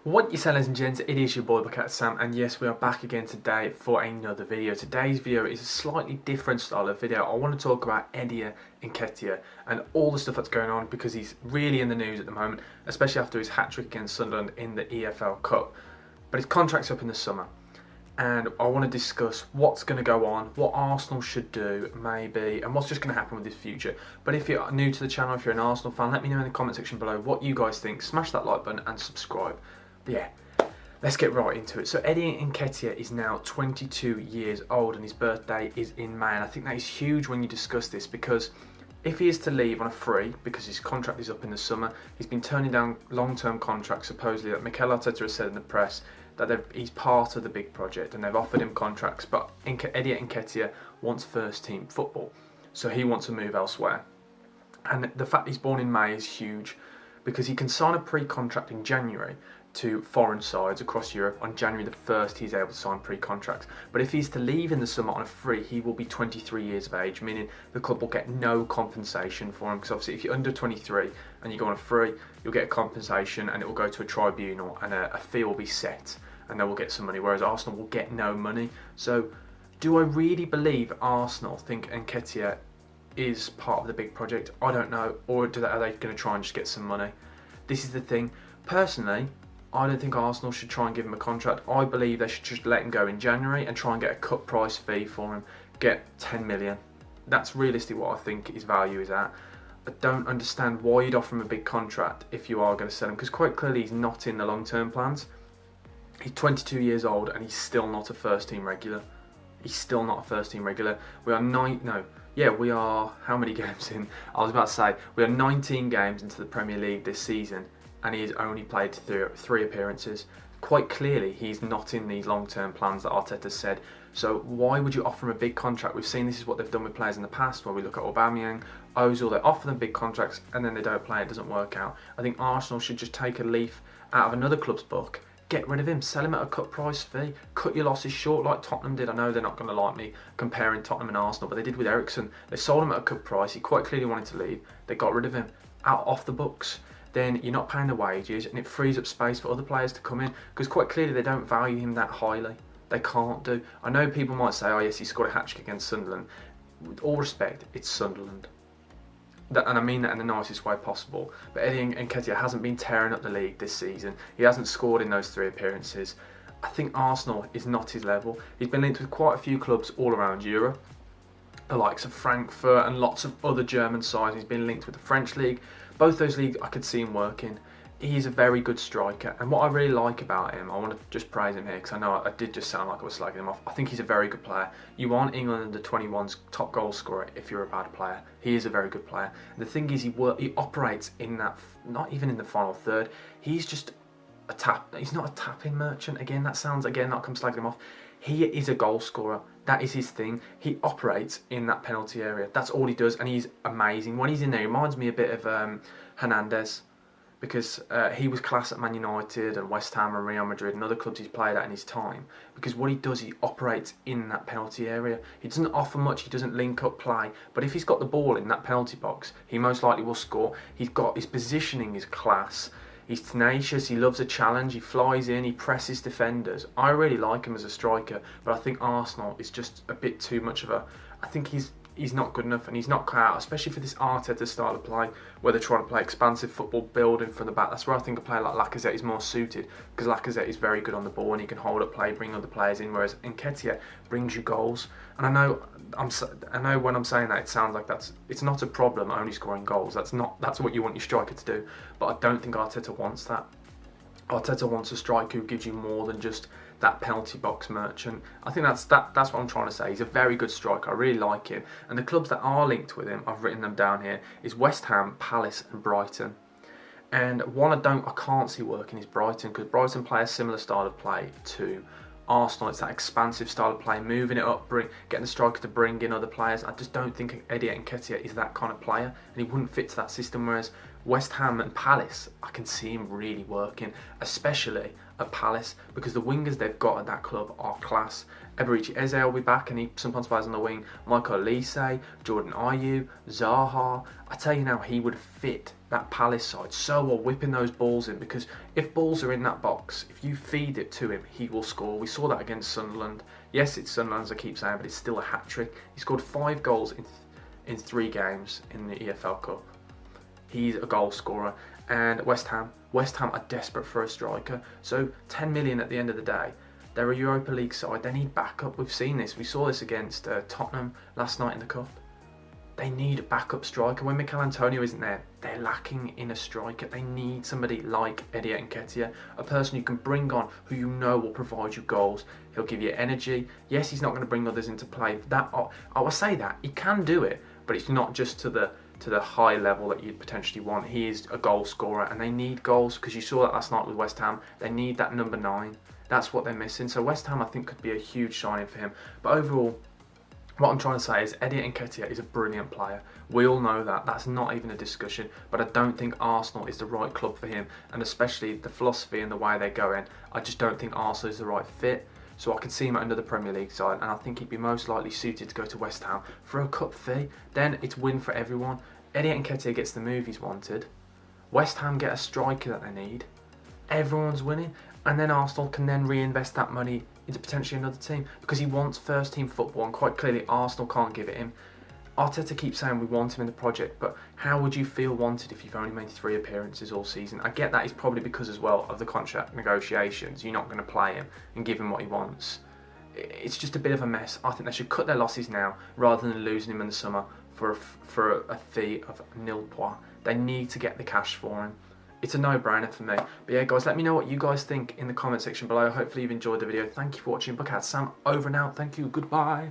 What you say, ladies and gents, it is your boy BucketHatSam, and yes, we are back again today for another video. Today's video is a slightly different style of video. I want to talk about Nketiah and all the stuff that's going on because he's really in the news at the moment, especially after his hat-trick against Sunderland in the EFL Cup. But his contract's up in the summer, and I want to discuss what's going to go on, what Arsenal should do, maybe, and what's just going to happen with his future. But if you're new to the channel, if you're an Arsenal fan, let me know in the comment section below what you guys think. Smash that like button and subscribe. But yeah, let's get right into it. So Eddie Nketiah is now 22 years old and his birthday is in May. And I think that is huge when you discuss this, because if he is to leave on a free, because his contract is up in the summer, he's been turning down long-term contracts, supposedly, that BucketHatSam has said in the press that he's part of the big project and they've offered him contracts, but Eddie Nketiah wants first team football, so he wants to move elsewhere. And the fact he's born in May is huge, because he can sign a pre-contract in January to foreign sides across Europe. On January the 1st, he's able to sign pre-contracts. But if he's to leave in the summer on a free, he will be 23 years of age, meaning the club will get no compensation for him. Because obviously, if you're under 23 and you go on a free, you'll get a compensation and it will go to a tribunal and a fee will be set and they will get some money, whereas Arsenal will get no money. So do I really believe Arsenal think Nketiah is part of the big project? I don't know. Or are they going to try and just get some money? This is the thing. Personally, I don't think Arsenal should try and give him a contract. I believe they should just let him go in January and try and get a cut price fee for him. Get 10 million. That's realistically what I think his value is at. I don't understand why you'd offer him a big contract if you are going to sell him, because quite clearly he's not in the long-term plans. He's 22 years old and he's still not a first team regular. He's still not a first team regular. We are how many games in? I was about to say, we are 19 games into the Premier League this season and he has only played three appearances. Quite clearly, he's not in these long-term plans that Arteta said. So why would you offer him a big contract? We've seen this is what they've done with players in the past, where we look at Aubameyang, Ozil, they offer them big contracts and then they don't play, it doesn't work out. I think Arsenal should just take a leaf out of another club's book. Get rid of him, sell him at a cut price fee, cut your losses short like Tottenham did. I know they're not going to like me comparing Tottenham and Arsenal, but they did with Eriksen. They sold him at a cut price, he quite clearly wanted to leave, they got rid of him, off the books. Then you're not paying the wages and it frees up space for other players to come in, because quite clearly they don't value him that highly. They can't do. I know people might say, oh yes, he scored a hat-trick against Sunderland. With all respect, it's Sunderland. And I mean that in the nicest way possible. But Eddie Nketiah hasn't been tearing up the league this season. He hasn't scored in those 3 appearances. I think Arsenal is not his level. He's been linked with quite a few clubs all around Europe, the likes of Frankfurt and lots of other German sides. He's been linked with the French league. Both those leagues I could see him working. He is a very good striker, and what I really like about him, I want to just praise him here because I know I did just sound like I was slagging him off. I think he's a very good player. You aren't England under 21's top goal scorer if you're a bad player. He is a very good player. And the thing is, he operates in that, not even in the final third. He's just a tap. He's not a tapping merchant. Again, that sounds like I'm slagging him off. He is a goal scorer. That is his thing. He operates in that penalty area. That's all he does, and he's amazing. When he's in there, he reminds me a bit of Hernandez, because he was class at Man United and West Ham and Real Madrid and other clubs he's played at in his time. Because what he does, he operates in that penalty area. He doesn't offer much, he doesn't link up play, but if he's got the ball in that penalty box, he most likely will score. His positioning is class. He's tenacious, he loves a challenge, he flies in, he presses defenders. I really like him as a striker, but I think Arsenal is just a bit too much of a... I think he's not good enough and he's not cut out, especially for this Arteta style of play, where they're trying to play expansive football, building from the back. That's where I think a player like Lacazette is more suited, because Lacazette is very good on the ball and he can hold up play, bring other players in, whereas Nketiah brings you goals. And I know when I'm saying that, it sounds like it's not a problem only scoring goals. That's what you want your striker to do, but I don't think Arteta wants that. Arteta wants a striker who gives you more than just that penalty box merchant. I think that's what I'm trying to say. He's a very good striker. I really like him. And the clubs that are linked with him, I've written them down here, is West Ham, Palace and Brighton. And one I can't see working is Brighton, because Brighton play a similar style of play to Arsenal. It's that expansive style of play, moving it up, getting the striker to bring in other players. I just don't think Eddie Nketiah is that kind of player, and he wouldn't fit to that system. Whereas West Ham and Palace, I can see him really working. Especially, at Palace, because the wingers they've got at that club are class. Eberici Eze will be back and he sometimes plays on the wing. Michael Olise, Jordan Ayew, Zaha. I tell you now, he would fit that Palace side so well, whipping those balls in, because if balls are in that box, if you feed it to him, he will score. We saw that against Sunderland. Yes, it's Sunderland, as I keep saying, but it's still a hat-trick. He scored 5 goals in 3 games in the EFL Cup. He's a goal scorer. And West Ham are desperate for a striker. So 10 million at the end of the day. They're a Europa League side. They need backup. We've seen this. We saw this against Tottenham last night in the Cup. They need a backup striker. When Mikel Antonio isn't there, they're lacking in a striker. They need somebody like Nketiah, a person you can bring on who you know will provide you goals. He'll give you energy. Yes, he's not going to bring others into play. That I will say that he can do it, but it's not just to the high level that you'd potentially want. He is a goal scorer, and they need goals, because you saw that last night with West Ham. They need that number 9. That's what they're missing. So West Ham, I think, could be a huge signing for him. But overall, what I'm trying to say is Nketiah is a brilliant player. We all know that. That's not even a discussion. But I don't think Arsenal is the right club for him. And especially the philosophy and the way they're going, I just don't think Arsenal is the right fit. So I could see him at another Premier League side, and I think he'd be most likely suited to go to West Ham for a cup fee. Then it's win for everyone. Nketiah gets the move he's wanted. West Ham get a striker that they need. Everyone's winning. And then Arsenal can then reinvest that money into potentially another team, because he wants first team football, and quite clearly Arsenal can't give it him. Arteta keeps saying we want him in the project, but how would you feel wanted if you've only made 3 appearances all season? I get that it's probably because as well of the contract negotiations. You're not going to play him and give him what he wants. It's just a bit of a mess. I think they should cut their losses now rather than losing him in the summer for a fee of nil point. They need to get the cash for him. It's a no-brainer for me. But yeah, guys, let me know what you guys think in the comment section below. Hopefully you've enjoyed the video. Thank you for watching. BucketHatSam over and out. Thank you. Goodbye.